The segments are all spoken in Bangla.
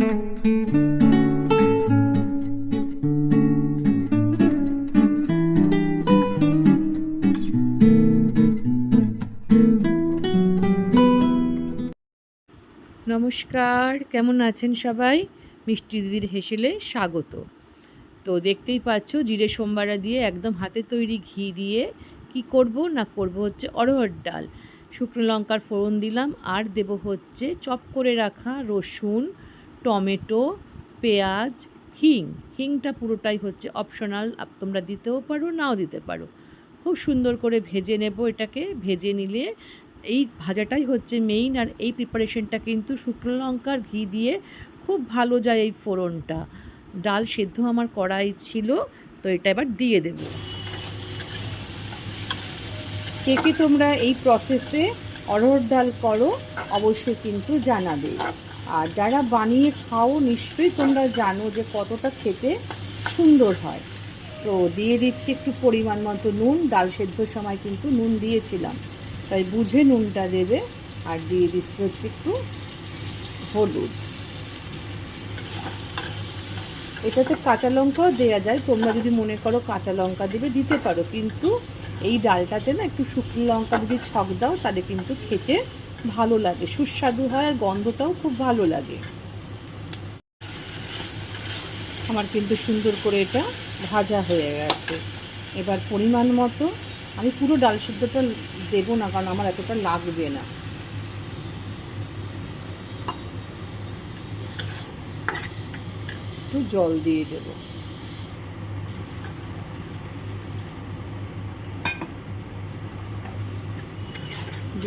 নমস্কার, কেমন আছেন সবাই? মিষ্টি দিদির হেসেলে স্বাগত। তো দেখতেই পাচ্ছ জিরে সোমবারা দিয়ে একদম হাতে তৈরি ঘি দিয়ে কি করব না করব হচ্ছে অড়হর ডাল। শুকনো লঙ্কার ফোড়ন দিলাম আর দেব হচ্ছে চপ করে রাখা রসুন, টমেটো, পেঁয়াজ, হিংটা পুরোটাই হচ্ছে অপশনাল, তোমরা দিতেও পারো নাও দিতে পারো। খুব সুন্দর করে ভেজে নেব, এটাকে ভেজে নিলে এই ভাজাটাই হচ্ছে মেইন। আর এই প্রিপারেশনটা কিন্তু শুকনো লঙ্কার ঘি দিয়ে খুব ভালো যায় এই ফোড়নটা। ডাল সেদ্ধ আমার কড়াই ছিল, তো এটা এবার দিয়ে দেব। কে কে তোমরা এই প্রসেসে অড়হর ডাল করো অবশ্যই কিন্তু জানাবে। আর যারা বানিয়ে খাও নিশ্চয়ই তোমরা জানো যে কতটা খেতে সুন্দর হয়। তো দিয়ে দিচ্ছি একটু পরিমাণ মতো নুন, ডাল সেদ্ধর সময় কিন্তু নুন দিয়েছিলাম, তাই বুঝে নুনটা দেবে। আর দিয়ে দিচ্ছি হচ্ছে একটু হলুদ। এটাতে কাঁচা লঙ্কাও দেওয়া যায়, তোমরা যদি মনে করো কাঁচা লঙ্কা দেবে দিতে পারো, কিন্তু এই ডালটাতে না একটু শুকনো লঙ্কা যদি ছক দাও তাহলে কিন্তু খেতে ভালো লাগে, সুস্বাদু হয় আর গন্ধটাও খুব ভালো লাগে। আমার কিন্তু সুন্দর করে এটা ভাজা হয়ে গেছে। এবার পরিমাণ মতো, আমি পুরো ডাল সিদ্ধটা দেবো না কারণ আমার এতটা লাগবে না। একটু জল দিয়ে দেব।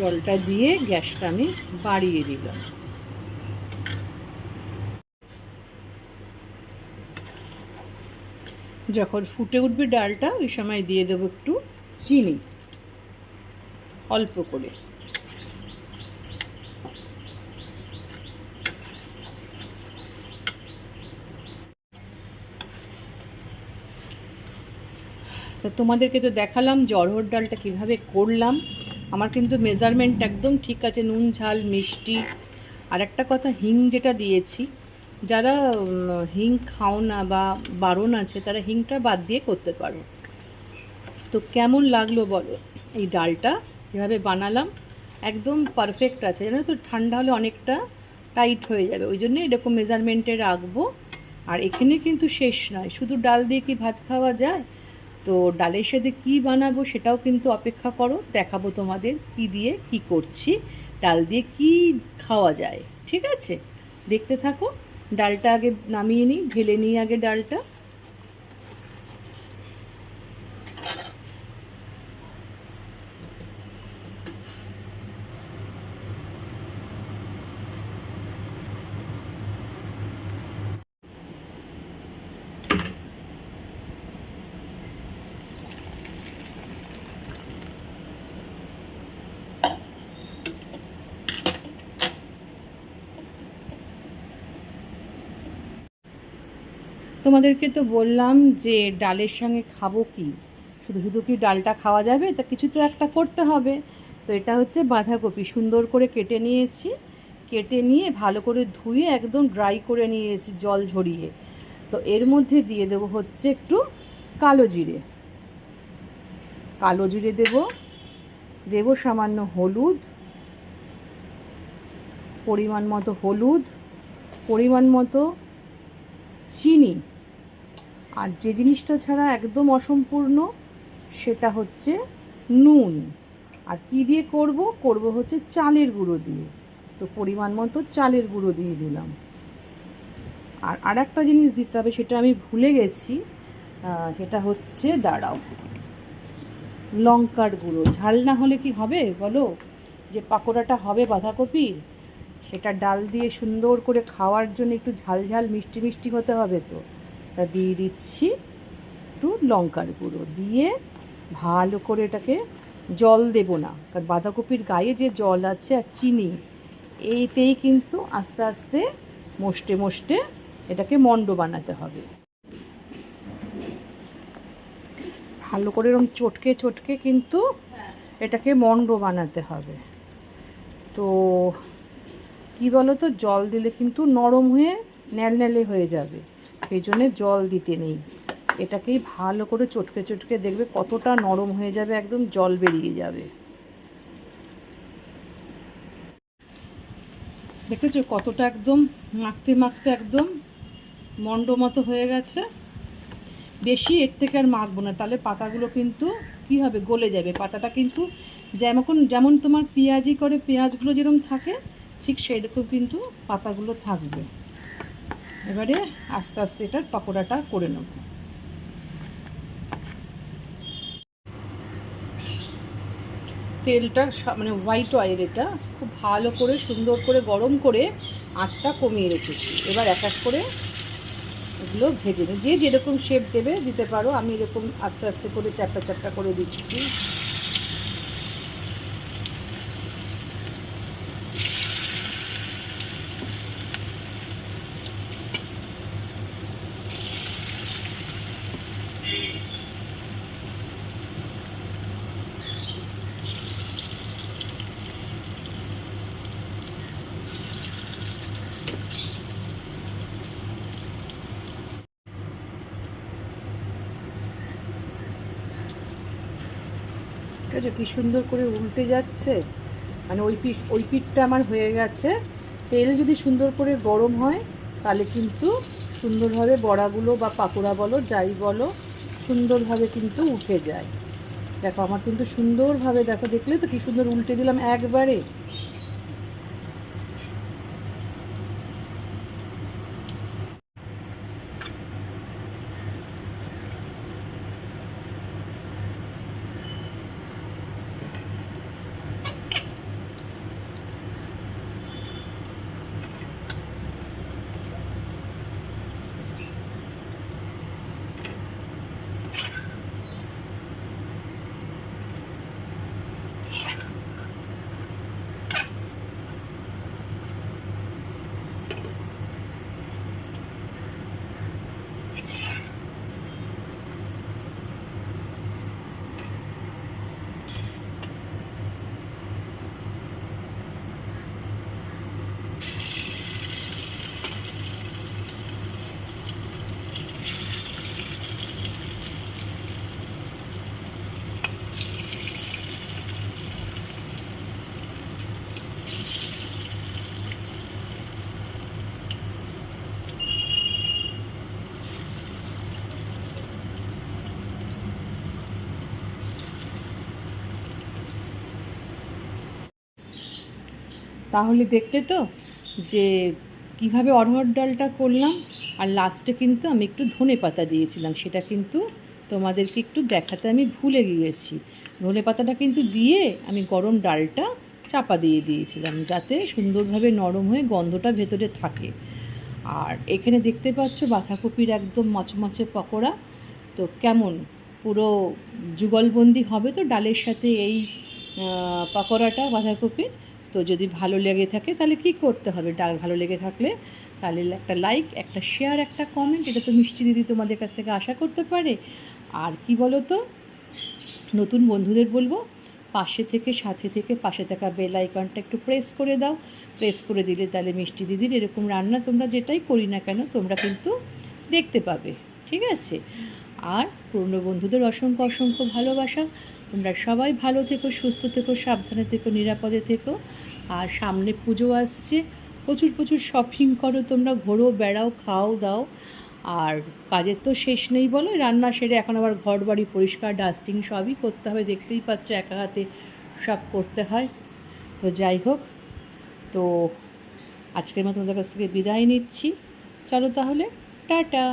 জলটা দিয়ে গ্যাসটা আমি বাড়িয়ে দিলাম। যখন ফুটে উঠবে ডালটা ওই সময় দিয়ে দেবো একটু চিনি, অল্প করে। তো তোমাদেরকে তো দেখালাম যে অড়হর ডালটা কীভাবে করলাম। আমার কিন্তু মেজারমেন্ট একদম ঠিক আছে, নুন ঝাল মিষ্টি। আর একটা কথা, হিং যেটা দিয়েছি, যারা হিং খাও না বা বারণ আছে তারা হিংটা বাদ দিয়ে করতে পারো। তো কেমন লাগলো বলো? এই ডালটা যেভাবে বানালাম একদম পারফেক্ট আছে, জানো তো। ঠান্ডা হলে অনেকটা টাইট হয়ে যাবে, ওই জন্য এরকম মেজারমেন্টে রাখবো। আর এখানে কিন্তু শেষ নয়, শুধু ডাল দিয়ে কি ভাত খাওয়া যায়? তো ডালের সাথে কী বানাবো সেটাও কিন্তু অপেক্ষা করো, দেখাবো তোমাদের কি দিয়ে কি করছি, ডাল দিয়ে কি খাওয়া যায়। ঠিক আছে, দেখতে থাকো। ডালটা আগে নামিয়ে নিই, ঢেলে নিই আগে ডালটা। তোমাদেরকে তো বললাম যে ডালের সঙ্গে খাবো কি, শুধু শুধু কি ডালটা খাওয়া যাবে? তা কিছু তো একটা করতে হবে। তো এটা হচ্ছে বাঁধাকপি, সুন্দর করে কেটে নিয়েছি, কেটে নিয়ে ভালো করে ধুয়ে একদম ড্রাই করে নিয়েছি জল ঝরিয়ে। তো এর মধ্যে দিয়ে দেবো হচ্ছে একটু কালো জিরে, কালো জিরে দেবো, দেবো সামান্য হলুদ, পরিমাণ মতো হলুদ, পরিমাণ মতো চিনি। আর যে জিনিসটা ছাড়া একদম অসম্পূর্ণ সেটা হচ্ছে নুন। আর কি দিয়ে করব? করব হচ্ছে চালের গুঁড়ো দিয়ে। তো পরিমাণ মতো চালের গুঁড়ো দিয়ে দিলাম। আর আরেকটা জিনিস দিতে হবে, সেটা আমি ভুলে গেছি, সেটা হচ্ছে, দাঁড়াও, লঙ্কার গুঁড়ো। ঝাল না হলে কি হবে বলো? যে পাকোড়াটা হবে বাঁধাকপির, সেটা ডাল দিয়ে সুন্দর করে খাওয়ার জন্য একটু ঝাল ঝাল মিষ্টি মিষ্টি হতে হবে। তো তা দিয়ে দিচ্ছি একটু লঙ্কার গুঁড়ো, দিয়ে ভালো করে এটাকে, জল দেব না কারণ বাঁধাকপির গায়ে যে জল আছে আর চিনি, এইতেই কিন্তু আস্তে আস্তে মষ্টে মষ্টে এটাকে মণ্ড বানাতে হবে। ভালো করে এরকম চটকে চটকে কিন্তু এটাকে মণ্ড বানাতে হবে। তো কি বলো তো, জল দিলে কিন্তু নরম হয়ে ন্যালন্যালে হয়ে যাবে, সেই জন্যে জল দিতে নেই। এটাকেই ভালো করে চটকে চটকে দেখবে কতটা নরম হয়ে যাবে, একদম জল বেরিয়ে যাবে। দেখেছো কতটা একদম মাখতে মাখতে একদম মন্ড মতো হয়ে গেছে। বেশি এর থেকে আর মাখবো না, তাহলে পাতাগুলো কিন্তু কী হবে, গলে যাবে। পাতাটা কিন্তু যেমন তোমার পেঁয়াজি করে পেঁয়াজগুলো যেরকম থাকে, ঠিক সেই রকম কিন্তু পাতাগুলো থাকবে। এবারে আস্তে আস্তে এটার পকোড়াটা করে নেব। তেলটা মানে হোয়াইট অয়েল, এটা খুব ভালো করে সুন্দর করে গরম করে আঁচটা কমিয়ে রেখেছি। এবার এক এক করে এগুলো ভেজে নিই। যে যেরকম শেপ দেবে দিতে পারো, আমি এরকম আস্তে আস্তে করে চ্যাপটা চ্যাপটা করে দিচ্ছি। ঠিক আছে, কী সুন্দর করে উল্টে যাচ্ছে, মানে ওই পিঠটা আমার হয়ে গেছে। তেল যদি সুন্দর করে গরম হয় তাহলে কিন্তু সুন্দরভাবে বড়াগুলো বা পাকোড়া বলো যাই বলো সুন্দরভাবে কিন্তু উঠে যায়। দেখো আমার কিন্তু সুন্দরভাবে, দেখো দেখলে তো কি সুন্দর উল্টে দিলাম একবারে। তাহলে দেখলে তো যে কিভাবে অড়হর ডালটা করলাম। আর লাস্টে কিন্তু আমি একটু ধনেপাতা দিয়েছিলাম, সেটা কিন্তু তোমাদেরকে একটু দেখাতে আমি ভুলে গিয়েছি। ধনেপাতাটা কিন্তু দিয়ে আমি গরম ডালটা চাপা দিয়ে দিয়েছিলাম, যাতে সুন্দরভাবে নরম হয়ে গন্ধটা ভেতরে থাকে। আর এখানে দেখতে পাচ্ছ বাঁধাকপির একদম মচমচে পকোড়া। তো কেমন পুরো যুগলবন্দি হবে তো ডালের সাথে এই পকোড়াটা বাঁধাকপির। তো যদি ভালো লেগে থাকে তাহলে কি করতে হবে, ডাল ভালো লেগে থাকলে তাহলে একটা লাইক, একটা শেয়ার, একটা কমেন্ট, এটা তো মিষ্টি দিদি তোমাদের কাছ থেকে আশা করতে পারে। আর কি বলো তো, নতুন বন্ধুদের বলবো পাশে থেকে সাথে থেকে পাশে থাকা বেল আইকনটা একটু প্রেস করে দাও। প্রেস করে দিলে তাহলে মিষ্টি দিদির এরকম রান্না তোমরা যেটাই করি না কেন তোমরা কিন্তু দেখতে পাবে, ঠিক আছে? আর পুরনো বন্ধুদের অসংখ্য অসংখ্য ভালোবাসা। তোমরা সবাই ভালো থেকো, সুস্থ থেকো, সাবধানে থেকো, নিরাপদে থেকো। আর সামনে পুজো আসছে, প্রচুর প্রচুর শপিং করো, তোমরা ঘোরো বেড়াও, খাও দাও। আর কাজের তো শেষ নেই বলো, রান্না সেরে এখন আবার ঘর বাড়ি পরিষ্কার ডাস্টিং সবই করতে হবে, দেখতেই পাচ্ছ একা হাতে সব করতে হয়। তো যাই হোক, তো আজকের মতো তোমাদের কাছ থেকে বিদায় নিচ্ছি। চলো তাহলে, টাটা।